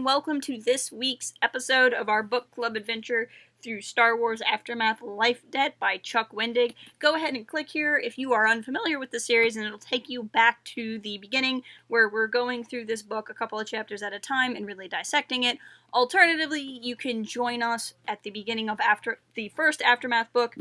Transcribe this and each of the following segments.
and welcome to this week's episode of our book club adventure through Star Wars Aftermath Life Debt by Chuck Wendig. Go ahead and click here if you are unfamiliar with the series, and it'll take you back to the beginning where we're going through this book a couple of chapters at a time and really dissecting it. Alternatively, you can join us at the beginning of the first Aftermath book,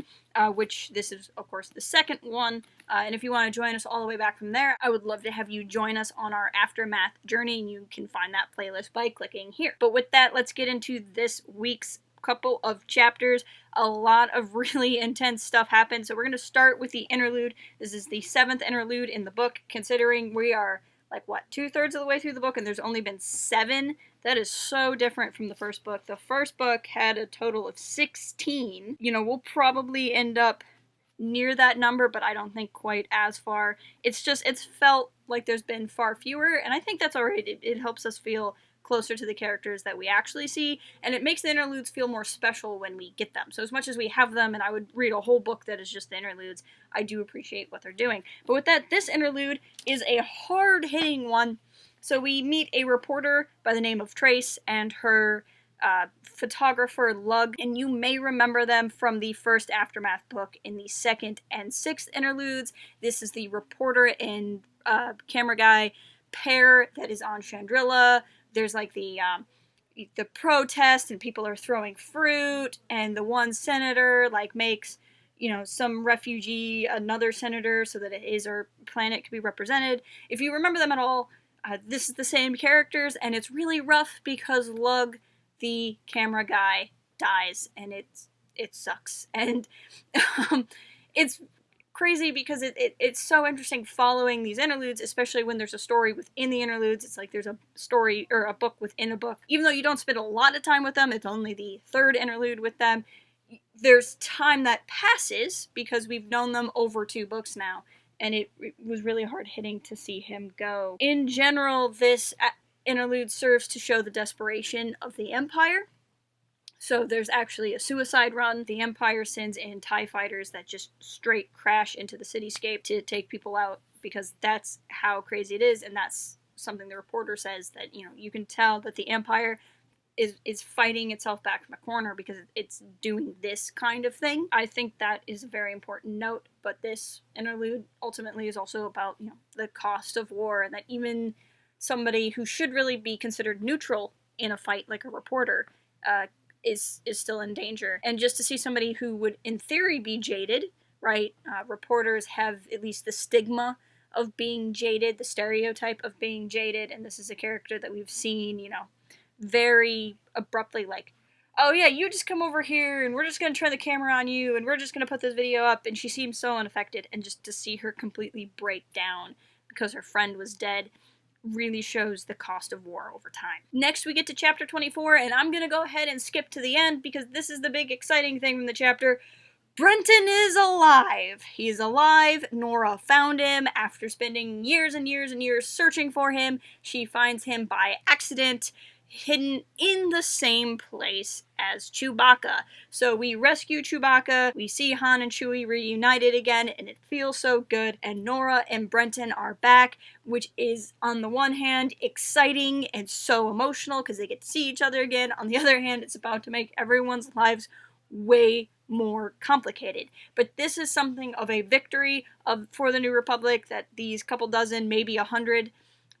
which this is, of course, the second one. And if you want to join us all the way back from there, I would love to have you join us on our Aftermath journey, and you can find that playlist by clicking here. But with that, let's get into this week's couple of chapters. A lot of really intense stuff happened, so we're going to start with the interlude. This is the 7th interlude in the book, considering we are, like, what, 2/3 of the way through the book, and there's only been 7. That is so different from the first book. The first book had a total of 16. You know, we'll probably end up near that number, but I don't think quite as far. It's felt like there's been far fewer, and I think that's alright. It helps us feel closer to the characters that we actually see, and it makes the interludes feel more special when we get them. So as much as we have them, and I would read a whole book that is just the interludes, I do appreciate what they're doing. But with that, this interlude is a hard-hitting one. So we meet a reporter by the name of Trace and her photographer Lug, and you may remember them from the first Aftermath book in the 2nd and 6th interludes. This is the reporter and camera guy pair that is on Chandrila. There's like the protest, and people are throwing fruit, and the one senator like makes, you know, some refugee another senator so that his planet can be represented. If you remember them at all, this is the same characters, and it's really rough because Lug, the camera guy, dies, and it sucks. And it's crazy because it's so interesting following these interludes, especially when there's a story within the interludes. It's like there's a story or a book within a book. Even though you don't spend a lot of time with them, it's only the 3rd interlude with them, there's time that passes because we've known them over 2 books now. And it was really hard-hitting to see him go. In general, this interlude serves to show the desperation of the Empire. So there's actually a suicide run. The Empire sends in TIE fighters that just straight crash into the cityscape to take people out, because that's how crazy it is, and that's something the reporter says, that, you know, you can tell that the Empire is fighting itself back from a corner because it's doing this kind of thing. I think that is a very important note, but this interlude ultimately is also about, you know, the cost of war, and that even somebody who should really be considered neutral in a fight, like a reporter, is still in danger. And just to see somebody who would, in theory, be jaded, right? Reporters have at least the stigma of being jaded, the stereotype of being jaded, and this is a character that we've seen, you know, very abruptly, like, oh yeah, you just come over here, and we're just going to turn the camera on you, and we're just going to put this video up, and she seems so unaffected, and just to see her completely break down because her friend was dead really shows the cost of war over time. Next, we get to chapter 24, and I'm going to go ahead and skip to the end because this is the big exciting thing from the chapter. Brenton is alive! He's alive. Nora found him after spending years and years and years searching for him. She finds him by accident, hidden in the same place as Chewbacca. So we rescue Chewbacca, we see Han and Chewie reunited again, and it feels so good, and Nora and Brenton are back, which is, on the one hand, exciting and so emotional because they get to see each other again. On the other hand, it's about to make everyone's lives way more complicated. But this is something of a victory for the New Republic, that these couple dozen, maybe 100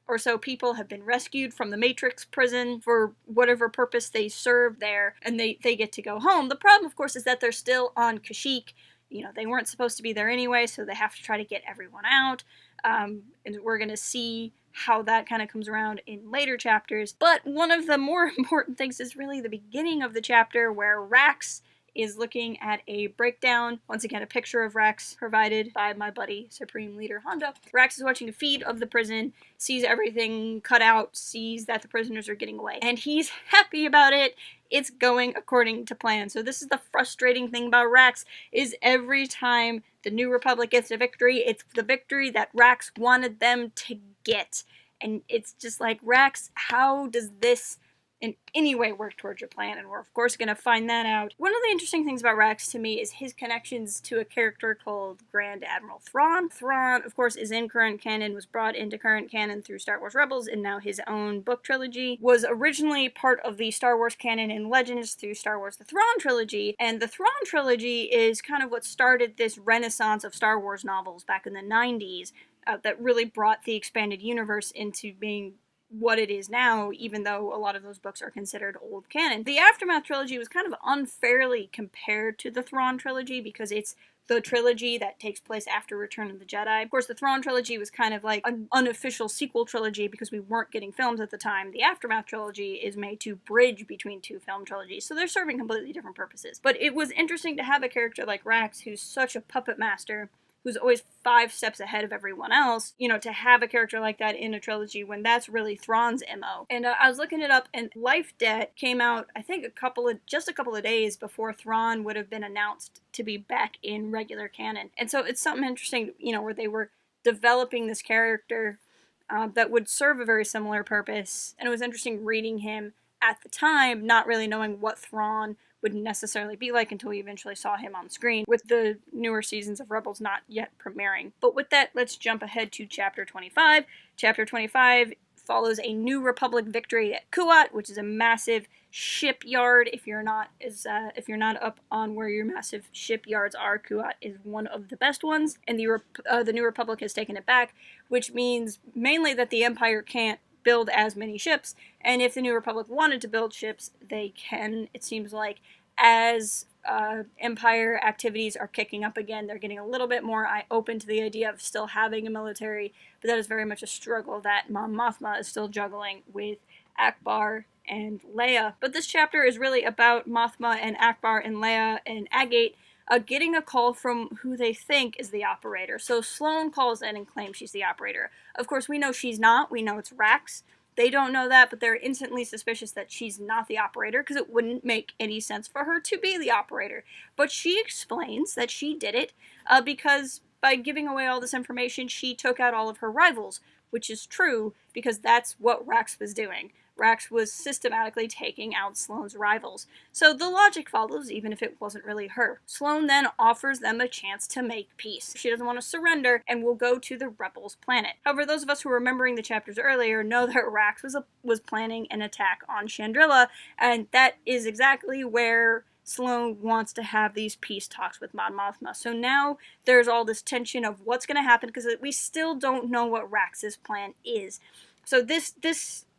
or so people have been rescued from the Matrix prison for whatever purpose they serve there, and they get to go home. The problem, of course, is that they're still on Kashyyyk. You know, they weren't supposed to be there anyway, so they have to try to get everyone out, and we're going to see how that kind of comes around in later chapters. But one of the more important things is really the beginning of the chapter, where Rax is looking at a breakdown. Once again, a picture of Rax provided by my buddy, Supreme Leader Honda. Rax is watching a feed of the prison, sees everything cut out, sees that the prisoners are getting away, and he's happy about it. It's going according to plan. So this is the frustrating thing about Rax, is every time the New Republic gets a victory, it's the victory that Rax wanted them to get. And it's just like, Rax, how does this in any way work towards your plan, and we're of course going to find that out. One of the interesting things about Rex to me is his connections to a character called Grand Admiral Thrawn. Thrawn, of course, is in current canon, was brought into current canon through Star Wars Rebels, and now his own book trilogy, was originally part of the Star Wars canon and Legends through Star Wars The Thrawn Trilogy, and the Thrawn Trilogy is kind of what started this renaissance of Star Wars novels back in the 90s that really brought the expanded universe into being what it is now, even though a lot of those books are considered old canon. The Aftermath trilogy was kind of unfairly compared to the Thrawn trilogy because it's the trilogy that takes place after Return of the Jedi. Of course, the Thrawn trilogy was kind of like an unofficial sequel trilogy because we weren't getting films at the time. The Aftermath trilogy is made to bridge between two film trilogies, so they're serving completely different purposes. But it was interesting to have a character like Rax, who's such a puppet master, who's always 5 steps ahead of everyone else, you know, to have a character like that in a trilogy when that's really Thrawn's MO. And I was looking it up, and Life Debt came out, I think, just a couple of days before Thrawn would have been announced to be back in regular canon. And so it's something interesting, you know, where they were developing this character that would serve a very similar purpose. And it was interesting reading him at the time, not really knowing what Thrawn would necessarily be like until we eventually saw him on screen, with the newer seasons of Rebels not yet premiering. But with that, let's jump ahead to Chapter 25. Chapter 25 follows a New Republic victory at Kuat, which is a massive shipyard. If you're not up on where your massive shipyards are, Kuat is one of the best ones, and the New Republic has taken it back, which means mainly that the Empire can't build as many ships, and if the New Republic wanted to build ships, they can. It seems like as Empire activities are kicking up again, they're getting a little bit more open to the idea of still having a military, but that is very much a struggle that Mon Mothma is still juggling with Akbar and Leia. But this chapter is really about Mothma and Akbar and Leia and Agate getting a call from who they think is the operator. So Sloane calls in and claims she's the operator. Of course, we know she's not. We know it's Rax. They don't know that, but they're instantly suspicious that she's not the operator because it wouldn't make any sense for her to be the operator. But she explains that she did it because by giving away all this information, she took out all of her rivals, which is true because that's what Rax was doing. Rax was systematically taking out Sloane's rivals. So the logic follows, even if it wasn't really her. Sloane then offers them a chance to make peace. She doesn't want to surrender and will go to the Rebels' planet. However, those of us who were remembering the chapters earlier know that Rax was planning an attack on Chandrila, and that is exactly where Sloane wants to have these peace talks with Mon Mothma. So now there's all this tension of what's going to happen because we still don't know what Rax's plan is. So this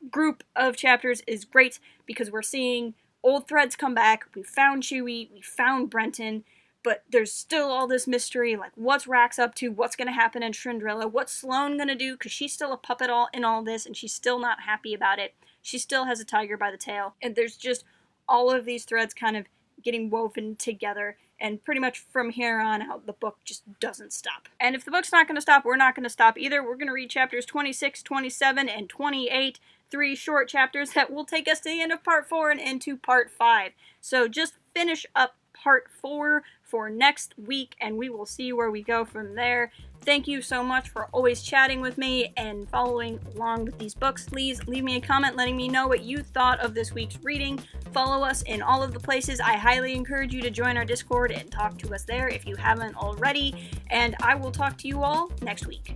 group of chapters is great because we're seeing old threads come back. We found Chewie, we found Brenton, but there's still all this mystery, like what's Rax up to, what's going to happen in Chandrila, what's Sloane going to do, because she's still a puppet in all this, and she's still not happy about it. She still has a tiger by the tail, and there's just all of these threads kind of getting woven together, and pretty much from here on out, the book just doesn't stop. And if the book's not going to stop, we're not going to stop either. We're going to read chapters 26, 27, and 28, 3 short chapters that will take us to the end of part 4 and into part 5. So just finish up part 4 for next week, and we will see where we go from there. Thank you so much for always chatting with me and following along with these books. Please leave me a comment letting me know what you thought of this week's reading. Follow us in all of the places. I highly encourage you to join our Discord and talk to us there if you haven't already. And I will talk to you all next week.